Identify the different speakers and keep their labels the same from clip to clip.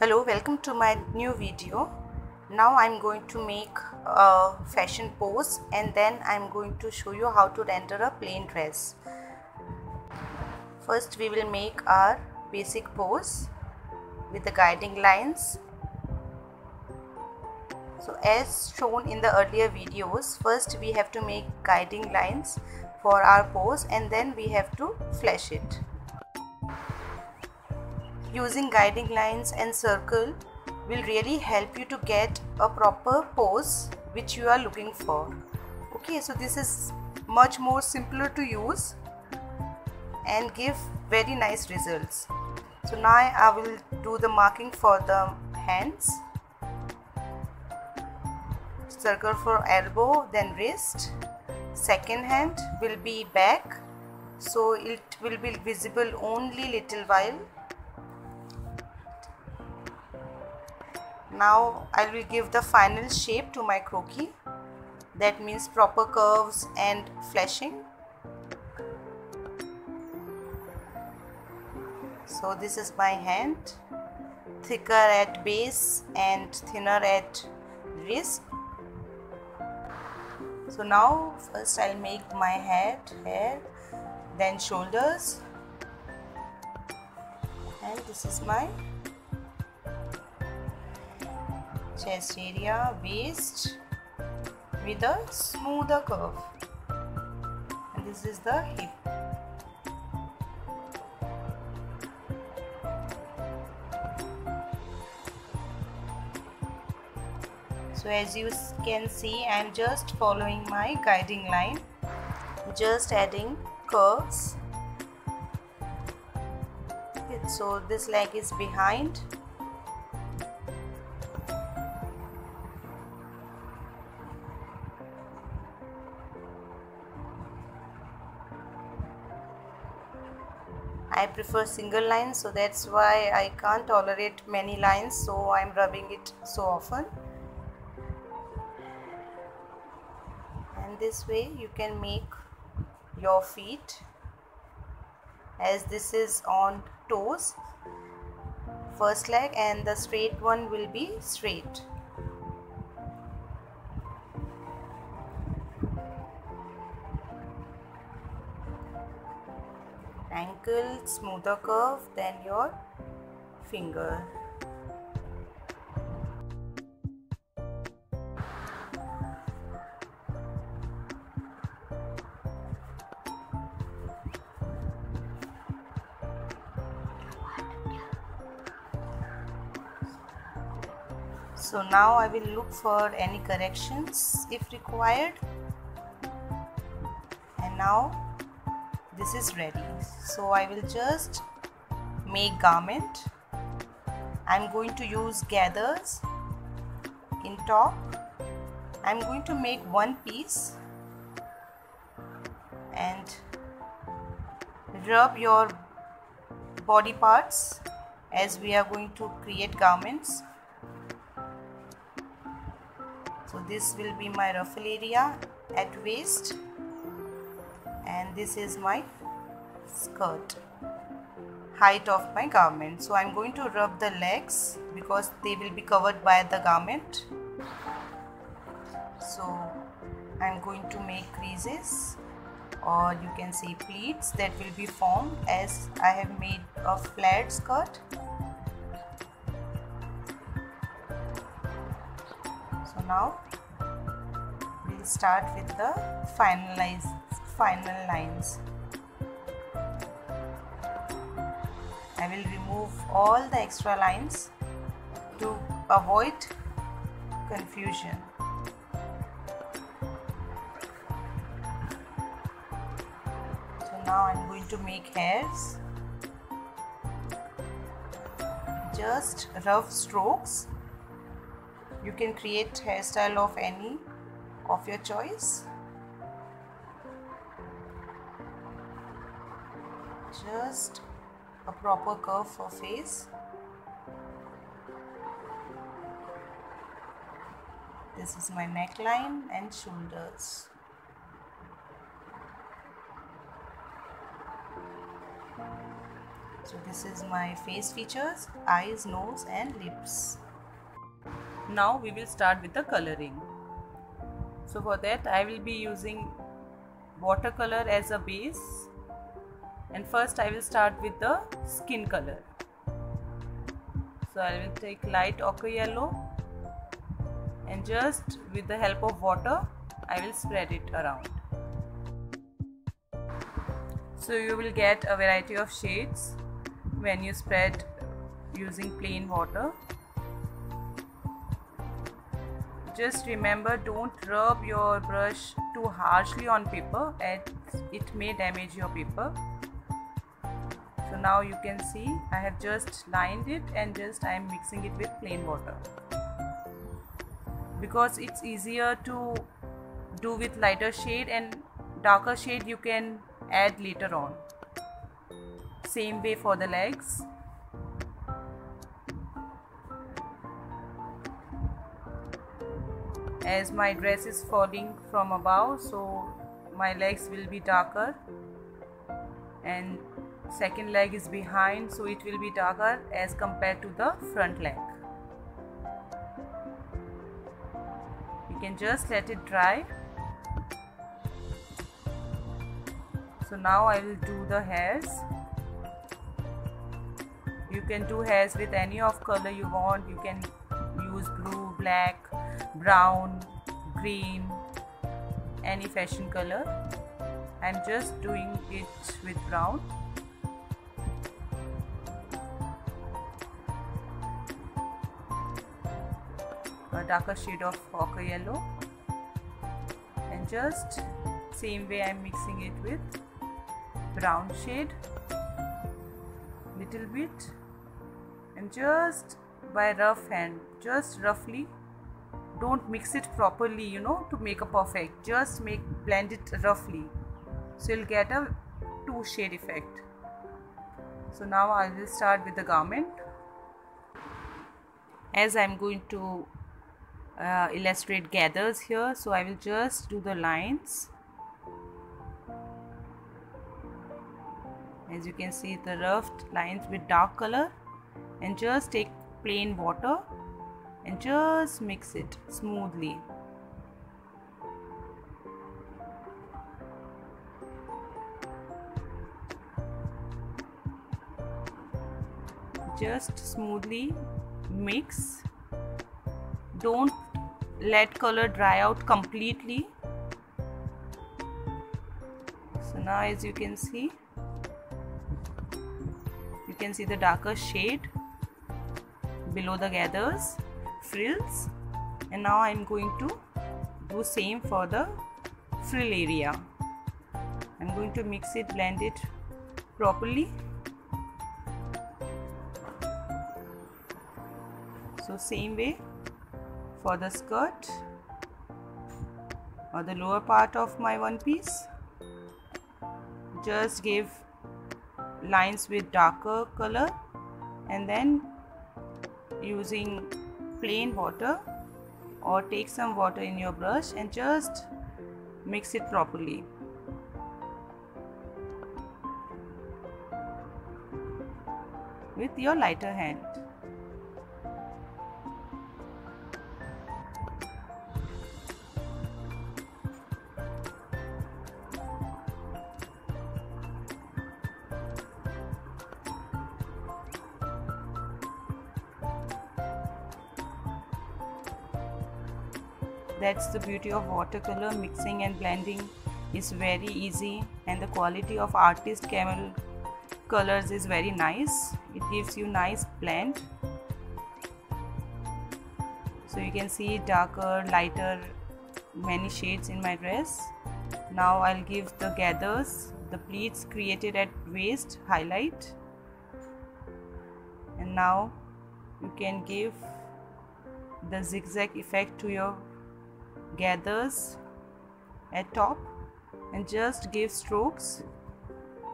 Speaker 1: Hello, welcome to my new video. Now I'm going to make a fashion pose and then I'm going to show you how to render a plain dress. First we will make our basic pose with the guiding lines. So as shown in the earlier videos, first we have to make guiding lines for our pose and then we have to flash it. Using guiding lines and circle will really help you to get a proper pose which you are looking for. Okay, so this is much more simpler to use and give very nice results. So now I will do the marking for the hands. Circle for elbow, then wrist. Second hand will be back, so it will be visible only little while. Now I will give the final shape to my croquis, that means proper curves and flashing. So this is my hand, thicker at base and thinner at wrist. So now first I'll make my head, hair, then shoulders, and this is my chest area, waist with a smoother curve, and this is the hip. So as you can see, I am just following my guiding line, just adding curves. So this leg is behind. I prefer single lines, so that's why I can't tolerate many lines, so I'm rubbing it so often. And this way you can make your feet, as this is on toes, first leg, and the straight one will be straight. Ankle, smoother curve, then your finger. So now I will look for any corrections if required. And now this is ready. So I will just make garment. I'm going to use gathers in top. I'm going to make one piece and rub your body parts, as we are going to create garments. So this will be my ruffle area at waist, and this is my skirt, height of my garment. So I'm going to rub the legs because they will be covered by the garment. So I'm going to make creases, or you can say pleats, that will be formed as I have made a flared skirt. So now we'll start with the final lines. I will remove all the extra lines to avoid confusion. So now I'm going to make hairs. Just rough strokes. You can create hairstyle of any of your choice. Just a proper curve for face. This is my neckline and shoulders. So this is my face features, eyes, nose and lips. Now we will start with the coloring. So for that I will be using watercolor as a base, and first I will start with the skin color. So I will take light ochre yellow and just with the help of water I will spread it around. So you will get a variety of shades when you spread using plain water. Just remember, don't rub your brush too harshly on paper as it may damage your paper. So now you can see I have just lined it and just I am mixing it with plain water, because it's easier to do with lighter shade, and darker shade you can add later on. Same way for the legs. As my dress is falling from above, so my legs will be darker, and second leg is behind, so it will be darker as compared to the front leg. You can just let it dry. So now I will do the hairs. You can do hairs with any of color you want. You can use blue, black, brown, green, any fashion color. I'm just doing it with brown. A darker shade of ochre yellow, and just same way I'm mixing it with brown shade little bit, and just by rough hand, just roughly, don't mix it properly, to make a perfect, just blend it roughly, so you'll get a two shade effect. So now I will start with the garment. As I'm going to illustrate gathers here, so I will just do the lines. As you can see, the rough lines with dark color, and just take plain water and just mix it smoothly. Just smoothly mix. Don't let color dry out completely. So now as you can see the darker shade below the gathers, frills, and now I'm going to do same for the frill area. I'm going to mix it, blend it properly. So same way for the skirt or the lower part of my one piece. Just give lines with darker color, and then using plain water, or take some water in your brush and just mix it properly. With your lighter hand. That's the beauty of watercolor. Mixing and blending is very easy, and the quality of artist camel colors is very nice. It gives you nice blend. So you can see darker, lighter, many shades in my dress. Now I'll give the gathers, the pleats created at waist, highlight, and now you can give the zigzag effect to your gathers at top, and just give strokes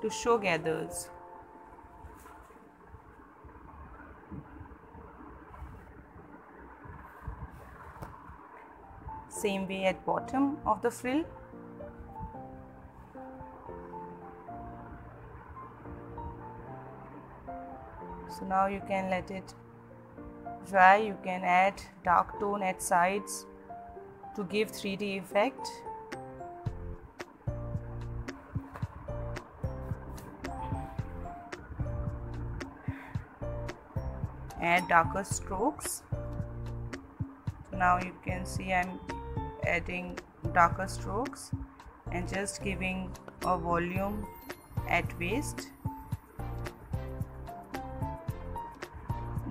Speaker 1: to show gathers. Same way at bottom of the frill. So now you can let it dry. You can add dark tone at sides to give 3D effect. Add darker strokes. Now you can see I'm adding darker strokes and just giving a volume at waist.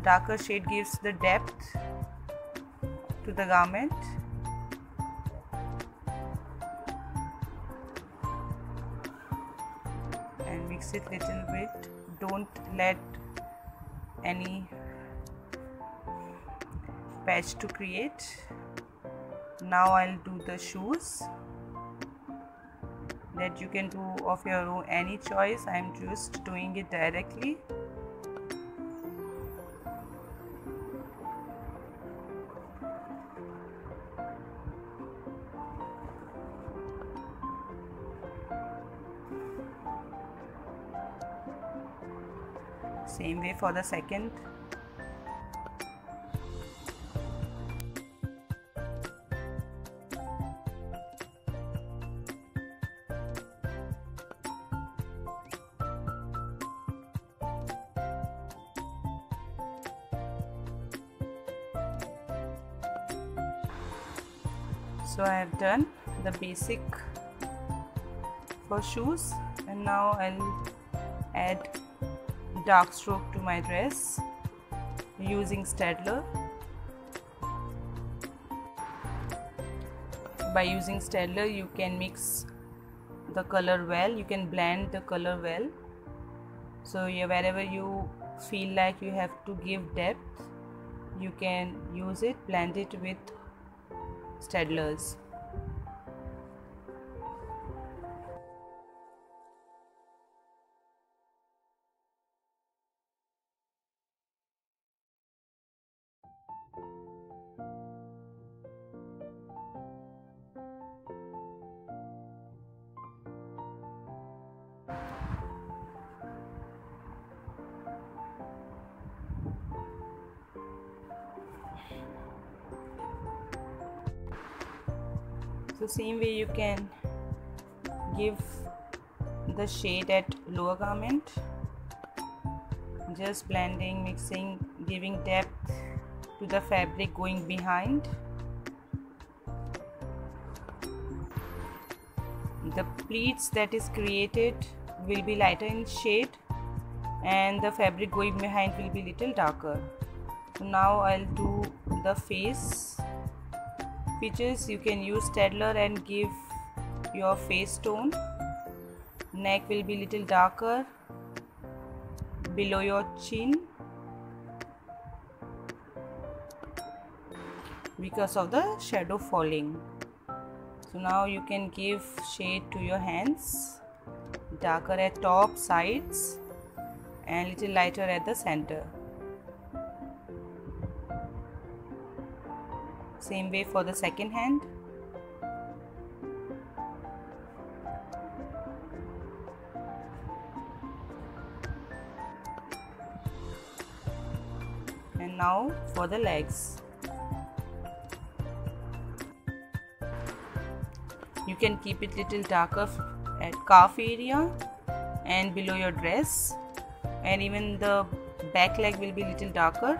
Speaker 1: Darker shade gives the depth to the garment. And mix it little bit. Don't let any patch to create. Now I'll do the shoes that you can do of your own any choice. I'm just doing it directly. Same way for the second. So I have done the basic for shoes, and now I'll add dark stroke to my dress using Staedtler. By using Staedtler you can mix the color well, you can blend the color well. So wherever you feel like you have to give depth, you can use it, blend it with Staedtlers. So same way you can give the shade at lower garment, just blending, mixing, giving depth to the fabric going behind. The pleats that is created will be lighter in shade and the fabric going behind will be little darker. So now I'll do the face features. You can use Staedtler and give your face tone. Neck will be little darker below your chin because of the shadow falling. So now you can give shade to your hands, darker at top, sides and little lighter at the center. Same way for the second hand. And now for the legs. You can keep it little darker at calf area and below your dress, and even the back leg will be little darker.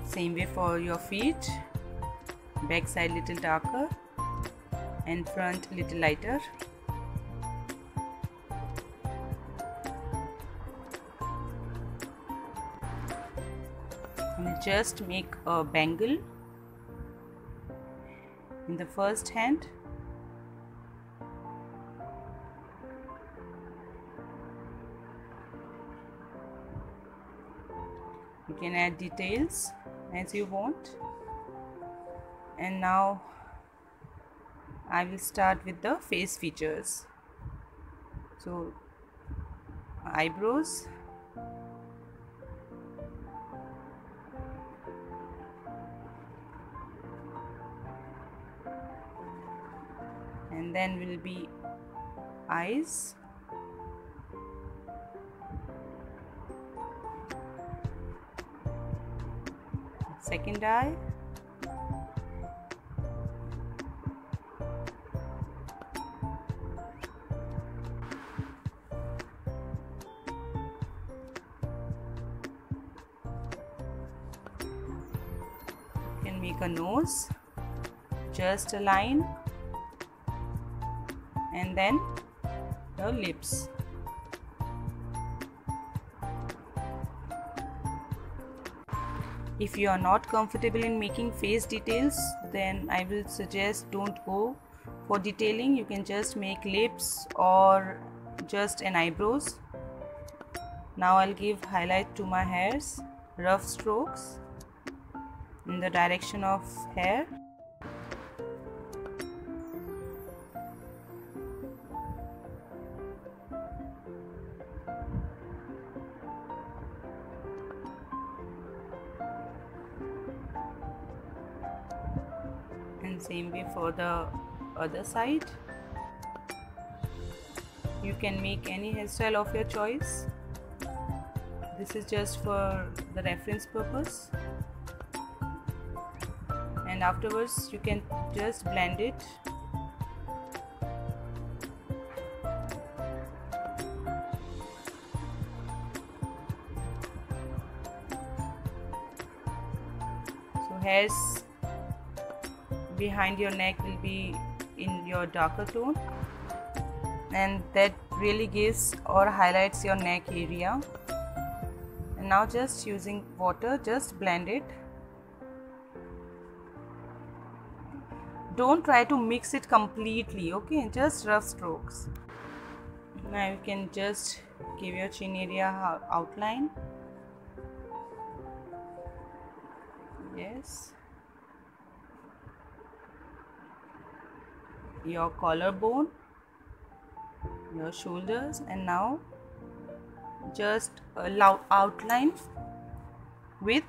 Speaker 1: Same way for your feet, back side little darker and front little lighter. And just make a bangle in the first hand. You can add details as you want. And now I will start with the face features. So eyebrows, and then will be eyes, second eye. You can make a nose, just a line, and then your lips. If you are not comfortable in making face details, then I will suggest don't go for detailing. You can just make lips or just an eyebrows. Now I'll give highlight to my hairs, rough strokes in the direction of hair. And same way for the other side. You can make any hairstyle of your choice. This is just for the reference purpose, and afterwards you can just blend it. So hairs behind your neck will be in your darker tone, and that really gives or highlights your neck area. And now just using water, just blend it. Don't try to mix it completely, okay? Just rough strokes. Now you can just give your chin area outline. Yes. Your collarbone, your shoulders, and now just a outline with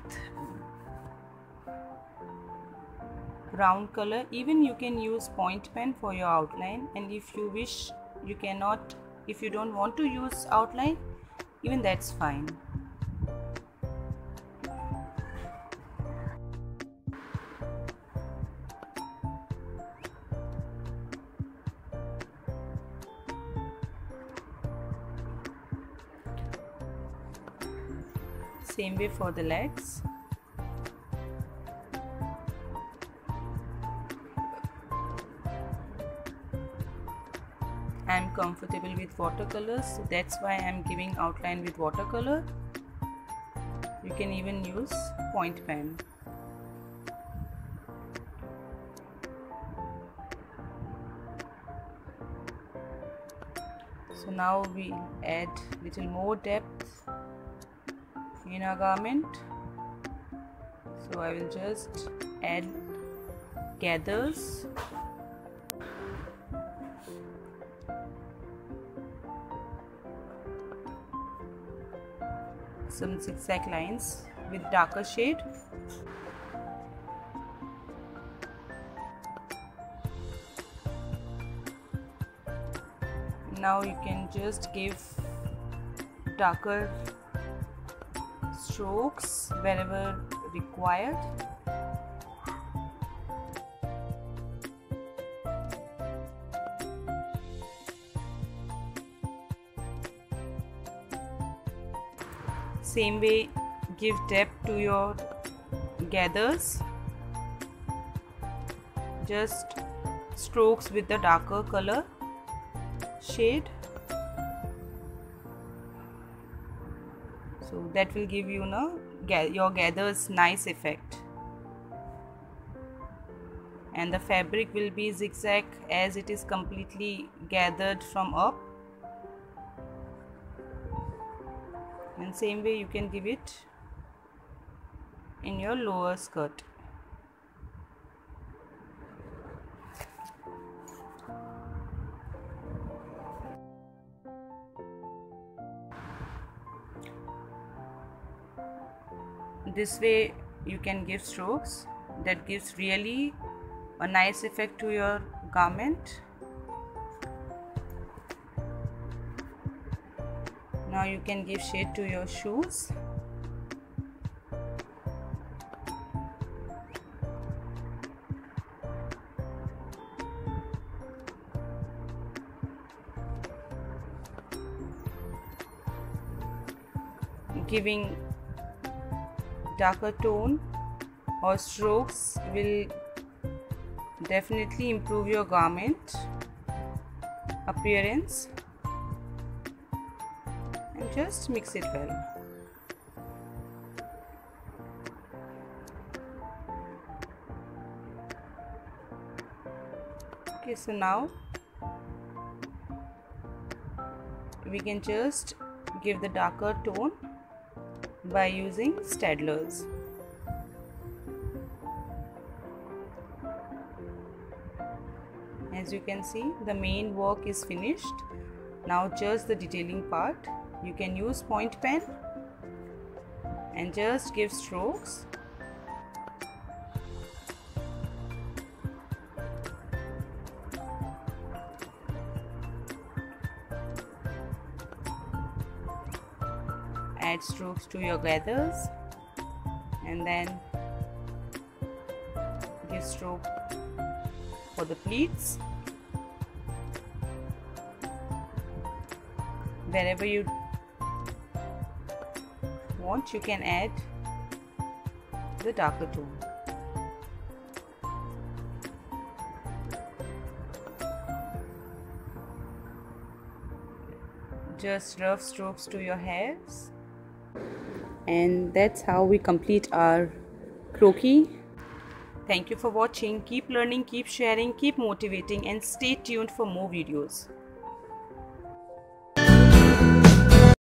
Speaker 1: brown color. Even you can use point pen for your outline, and if you wish, you cannot, if you don't want to use outline, even that's fine. Same way for the legs. I am comfortable with watercolors, so that's why I am giving outline with watercolor. You can even use point pen. So now we add little more depth in our garment. So I will just add gathers, some zigzag lines with darker shade. Now you can just give darker strokes wherever required. Same way, give depth to your gathers, just strokes with the darker color shade. So that will give you your gathers nice effect, and the fabric will be zigzag as it is completely gathered from up. And same way you can give it in your lower skirt. This way you can give strokes that gives really a nice effect to your garment. Now you can give shade to your shoes. giving darker tone or strokes will definitely improve your garment appearance. And just mix it well. Okay, so now we can just give the darker tone by using Staedtlers. As you can see, the main work is finished. Now just the detailing part. You can use point pen and just give strokes. Add strokes to your gathers and then give stroke for the pleats. Wherever you want, you can add the darker tone. Just rough strokes to your hairs. And that's how we complete our croquis. Thank you for watching. Keep learning, keep sharing, keep motivating, and stay tuned for more videos.